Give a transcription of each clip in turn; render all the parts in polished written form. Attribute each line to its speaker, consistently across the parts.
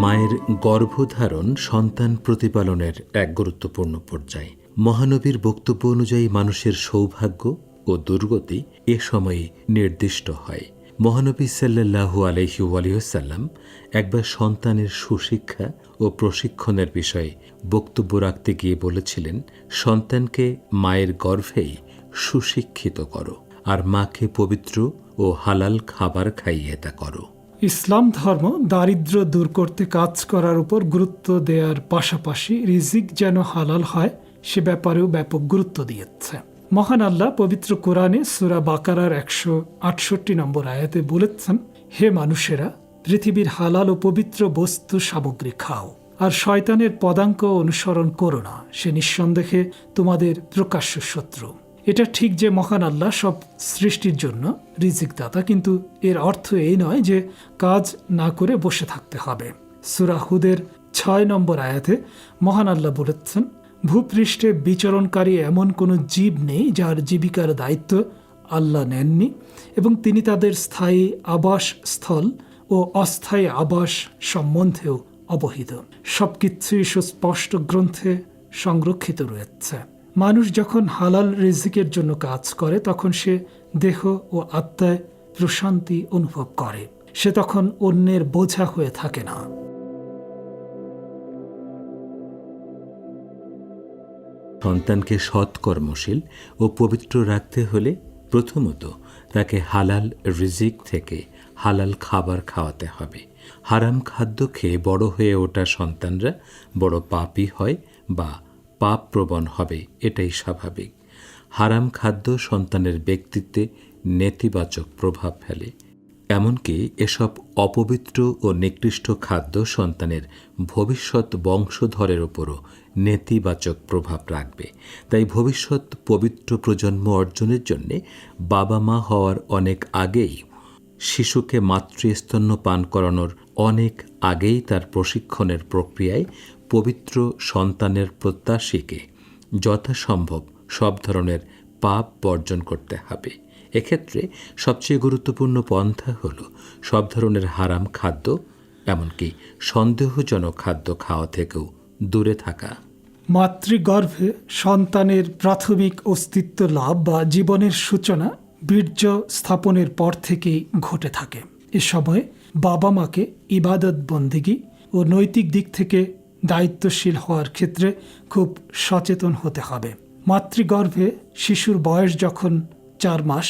Speaker 1: মায়ের গর্ভধারণ সন্তান প্রতিপালনের এক গুরুত্বপূর্ণ পর্যায়। মহানবীর বক্তব্য অনুযায়ী মানুষের সৌভাগ্য ও দুর্গতি এ সময়ে নির্দিষ্ট হয়। মহানবী সাল্লাল্লাহু আলাইহি ওয়াসাল্লাম একবার সন্তানের সুশিক্ষা ও প্রশিক্ষণের বিষয়ে বক্তব্য রাখতে গিয়ে বলেছিলেন, সন্তানকে মায়ের গর্ভেই সুশিক্ষিত করো, আর মাকে পবিত্র ও হালাল খাবার খাইয়ে তা করো।
Speaker 2: ইসলাম ধর্ম দারিদ্র্য দূর করতে কাজ করার উপর গুরুত্ব দেওয়ার পাশাপাশি রিজিক যেন হালাল হয় সে ব্যাপারেও ব্যাপক গুরুত্ব দিয়েছে। মহান আল্লাহ পবিত্র কোরআনে সূরা বাকারার 168 নম্বর আয়াতে বলেছেন, হে মানুষেরা, পৃথিবীর হালাল ও পবিত্র বস্তু সামগ্রী খাও, আর শয়তানের পদাঙ্ক অনুসরণ করো না, সে নিঃসন্দেহে তোমাদের প্রকাশ্য শত্রু। এটা ঠিক যে মহান আল্লাহ সব সৃষ্টির জন্য রিজিক দাতা, কিন্তু এর অর্থ এই নয় যে কাজ না করে বসে থাকতে হবে। সূরা হুদের 6 নম্বর আয়াতে মহান আল্লাহ বলেছেন, ভূপৃষ্ঠে বিচরণকারী এমন কোনো জীব নেই যার জীবিকার দায়িত্ব আল্লাহ নেননি, এবং তিনি তাদের স্থায়ী আবাস স্থল ও অস্থায়ী আবাস সম্বন্ধেও অবহিত। সবকিছুই সুস্পষ্ট গ্রন্থে সংরক্ষিত রয়েছে। মানুষ যখন হালাল রিজিকের জন্য কাজ করে তখন সে দেহ ও আত্মায় প্রশান্তি অনুভব করে, সে তখন অন্যের বোঝা হয়ে থাকে না।
Speaker 1: সন্তানকে সৎকর্মশীল ও পবিত্র রাখতে হলে প্রথমত তাকে হালাল রিজিক থেকে হালাল খাবার খাওয়াতে হবে। হারাম খাদ্য খেয়ে বড় হয়ে ওঠা সন্তানরা বড় পাপী হয় বা পাপপ্রবণ হবে, এটাই স্বাভাবিক। হারাম খাদ্য সন্তানের ব্যক্তিত্বে নেতিবাচক প্রভাব ফেলে। এমনকি এসব অপবিত্র ও নিকৃষ্ট খাদ্য সন্তানের ভবিষ্যৎ বংশধরের উপরও নেতিবাচক প্রভাব রাখবে। তাই ভবিষ্যৎ পবিত্র প্রজন্ম অর্জনের জন্য বাবা মা হওয়ার অনেক আগেই, শিশুকে মাতৃস্তন্য পান করানোর অনেক আগেই তার প্রশিক্ষণের প্রক্রিয়ায় পবিত্র সন্তানের প্রত্যাশীকে যথাসম্ভব সব ধরনের পাপ বর্জন করতে হবে। এক্ষেত্রে সবচেয়ে গুরুত্বপূর্ণ পন্থা হল সব ধরনের হারাম খাদ্য, এমনকি সন্দেহজনক খাদ্য খাওয়া থেকেও দূরে থাকা।
Speaker 2: মাতৃগর্ভে সন্তানের প্রাথমিক অস্তিত্ব লাভ বা জীবনের সূচনা বীর্য স্থাপনের পর থেকেই ঘটে থাকে। এ সময় বাবা মাকে ইবাদত বন্দেগী ও নৈতিক দিক থেকে দায়িত্বশীল হওয়ার ক্ষেত্রে খুব সচেতন হতে হবে। মাতৃগর্ভে শিশুর বয়স যখন 4 মাস,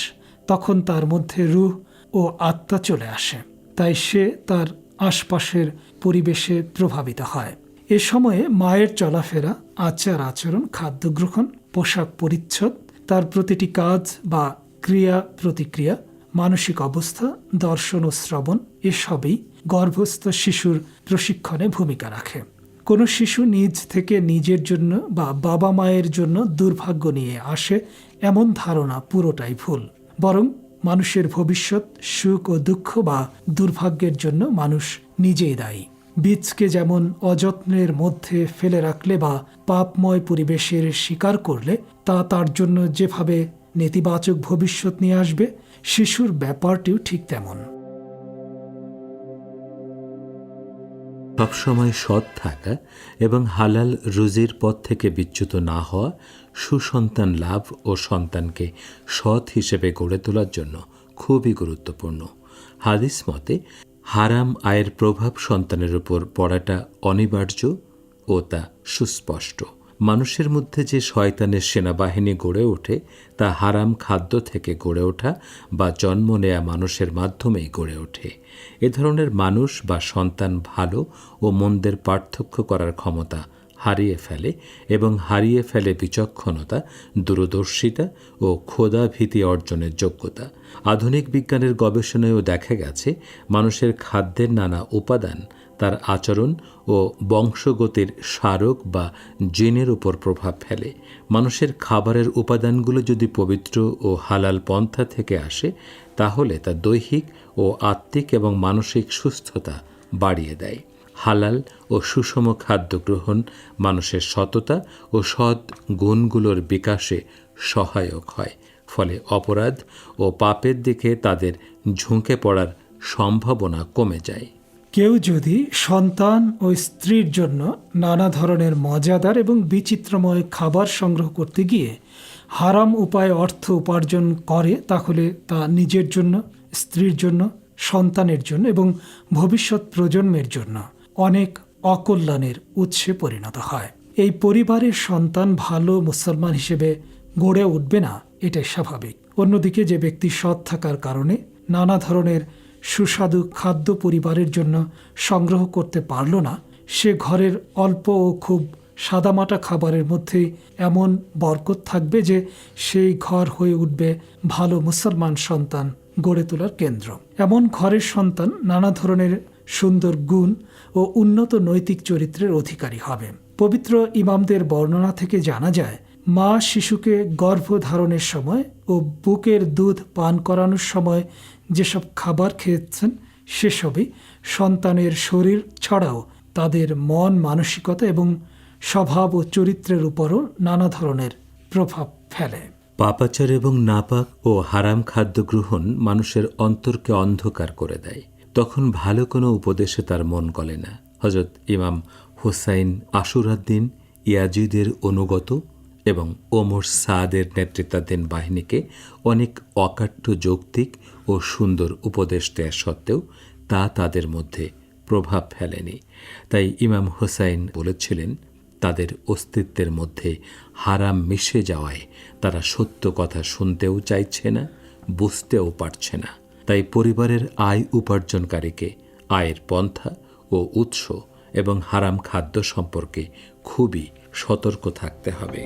Speaker 2: তখন তার মধ্যে রূহ ও আত্মা চলে আসে, তাই সে তার আশপাশের পরিবেশে প্রভাবিত হয়। এ সময়ে মায়ের চলাফেরা, আচার আচরণ, খাদ্য গ্রহণ, পোশাক পরিচ্ছদ, তার প্রতিটি কাজ বা ক্রিয়া প্রতিক্রিয়া, মানসিক অবস্থা, দর্শন ও শ্রবণ এসবই গর্ভস্থ শিশুর প্রশিক্ষণে ভূমিকা রাখে। কোনো শিশু নিজ থেকে নিজের জন্য বা বাবা মায়ের জন্য দুর্ভাগ্য নিয়ে আসে এমন ধারণা পুরোটাই ভুল। বরং মানুষের ভবিষ্যৎ সুখ ও দুঃখ বা দুর্ভাগ্যের জন্য মানুষ নিজেই দায়ী। বীজকে যেমন অযত্নের মধ্যে ফেলে রাখলে বা পাপময় পরিবেশের শিকার করলে তা তার জন্য যেভাবে নেতিবাচক ভবিষ্যৎ নিয়ে আসবে, শিশুর ব্যাপারটিও ঠিক তেমন।
Speaker 1: সবসময় সৎ থাকা এবং হালাল রুজির পথ থেকে বিচ্যুত না হওয়া সুসন্তান লাভ ও সন্তানকে সৎ হিসেবে গড়ে তোলার জন্য খুবই গুরুত্বপূর্ণ। হাদিস মতে হারাম আয়ের প্রভাব সন্তানের উপর পড়াটা অনিবার্য ও তা সুস্পষ্ট। মানুষের মধ্যে যে শয়তানের সেনাবাহিনী গড়ে ওঠে তা হারাম খাদ্য থেকে গড়ে ওঠা বা জন্ম নেয়া মানুষের মাধ্যমেই গড়ে ওঠে। এ ধরনের মানুষ বা সন্তান ভালো ও মন্দের পার্থক্য করার ক্ষমতা হারিয়ে ফেলে এবং হারিয়ে ফেলে বিচক্ষণতা, দূরদর্শিতা ও খোদা ভীতি অর্জনের যোগ্যতা। আধুনিক বিজ্ঞানের গবেষণায়ও দেখা গেছে মানুষের খাদ্যের নানা উপাদান তার আচরণ ও বংশগতির স্মারক বা জিনের উপর প্রভাব ফেলে। মানুষের খাবারের উপাদানগুলো যদি পবিত্র ও হালাল পন্থা থেকে আসে তাহলে তা দৈহিক ও আত্মিক এবং মানসিক সুস্থতা বাড়িয়ে দেয়। হালাল ও সুষম খাদ্য গ্রহণ মানুষের সততা ও সৎ গুণগুলোর বিকাশে সহায়ক হয়, ফলে অপরাধ ও পাপের দিকে তাদের ঝুঁকে পড়ার সম্ভাবনা কমে যায়।
Speaker 2: কেউ যদি সন্তান ও স্ত্রীর জন্য নানা ধরনের মজাদার এবং বিচিত্রময় খাবার সংগ্রহ করতে গিয়ে হারাম উপায়ে অর্থ উপার্জন করে, তাহলে তা নিজের জন্য, স্ত্রীর জন্য, সন্তানের জন্য এবং ভবিষ্যৎ প্রজন্মের জন্য অনেক অকল্যাণের উৎসে পরিণত হয়। এই পরিবারের সন্তান ভালো মুসলমান হিসেবে গড়ে উঠবে না, এটাই স্বাভাবিক। অন্যদিকে যে ব্যক্তি সৎ থাকার কারণে নানা ধরনের সুস্বাদু খাদ্য পরিবারের জন্য সংগ্রহ করতে পারল না, সে ঘরের অল্প ও খুব সাদামাটা খাবারের মধ্যে এমন বরকত থাকবে যে সেই ঘর হয়ে উঠবে ভালো মুসলমান সন্তান গড়ে তোলার কেন্দ্র। এমন ঘরের সন্তান নানা ধরনের সুন্দর গুণ ও উন্নত নৈতিক চরিত্রের অধিকারী হবে। পবিত্র ইমামদের বর্ণনা থেকে জানা যায়, মা শিশুকে গর্ভধারণের সময় ও বুকের দুধ পান করানোর সময় যেসব খাবার খেয়েছেন, সেসবই সন্তানের শরীর ছাড়াও তাদের মন মানসিকতা এবং স্বভাব ও চরিত্রের উপরও নানা ধরনের প্রভাব ফেলে।
Speaker 1: পাপাচার এবং নাপাক ও হারাম খাদ্য গ্রহণ মানুষের অন্তরকে অন্ধকার করে দেয়। তখন ভালো কোনো উপদেশে তার মন গলে না। হযরত ইমাম হুসাইন আশুরাদ্দিন ইয়াজিদের অনুগত এবং ওমর সাদের নেতৃত্বাধীন বাহিনীকে অনেক অকাট্য যৌক্তিক ও সুন্দর উপদেশ দেওয়া সত্ত্বেও তা তাদের মধ্যে প্রভাব ফেলেনি। তাই ইমাম হুসাইন বলেছিলেন, তাদের অস্তিত্বের মধ্যে হারাম মিশে যাওয়ায় তারা সত্য কথা শুনতেও চাইছে না, বুঝতেও পারছে না। তাই পরিবারের আয় উপার্জনকারীকে আয়ের পন্থা ও উৎস এবং হারাম খাদ্য সম্পর্কে খুবই সতর্ক থাকতে হবে।